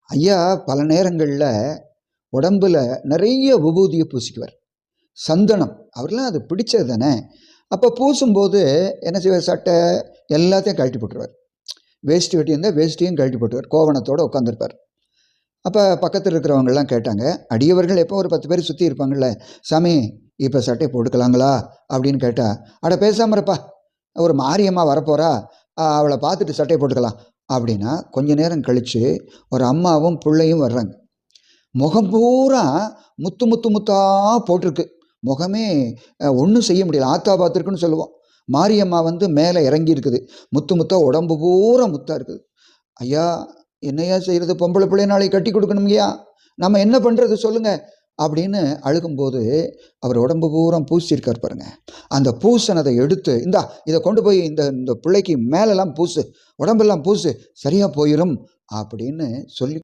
ஐயா பல நேரங்களில் உடம்புல நிறைய விபூதியை பூசிக்குவார். சந்தனம் அவர்லாம் அது பிடிச்சது தானே. அப்போ பூசும்போது என்ன செய்வார், சட்டை எல்லாத்தையும் கழட்டி போட்டுருவார். வேஷ்டி வெட்டி இருந்தால் வேஷ்டியும் கழட்டி போட்டுருவார். கோவணத்தோடு உட்காந்துருப்பார். அப்போ பக்கத்தில் இருக்கிறவங்கெல்லாம் கேட்டாங்க, அடியவர்கள் எப்போ ஒரு 10 பேர் சுற்றி இருப்பாங்கள்ல, சாமி இப்போ சட்டை போட்டுக்கலாங்களா அப்படின்னு கேட்டால், அட பேசாமல் இருப்பா, ஒரு மாரியம்மா வரப்போகிறா, அவளை பார்த்துட்டு சட்டையை போட்டுக்கலாம் அப்படின்னா, கொஞ்ச நேரம் கழித்து ஒரு அம்மாவும் பிள்ளையும் வர்றாங்க. முகம் பூரா முத்து முத்து முத்தாக போட்டிருக்கு. முகமே ஒன்றும் செய்ய முடியல. ஆத்தா பார்த்துருக்குன்னு சொல்லுவோம். மாரியம்மா மேலே இறங்கி இருக்குது. முத்து முத்தா உடம்பு பூரா முத்தாக இருக்குது. ஐயா என்னையா செய்கிறது, பொம்பளை பிள்ளைய நாளைக்கு கட்டி கொடுக்கணுங்கய்யா, நம்ம என்ன பண்ணுறது சொல்லுங்கள் அப்படின்னு அழுகும்போது அவர் உடம்பு பூரா பூசியிருக்கார் பாருங்க. அந்த பூசனதை எடுத்து இதை கொண்டு போய் இந்த பிள்ளைக்கு மேலெல்லாம் பூசு, உடம்பெல்லாம் பூசு, சரியாக போயிடும் அப்படின்னு சொல்லி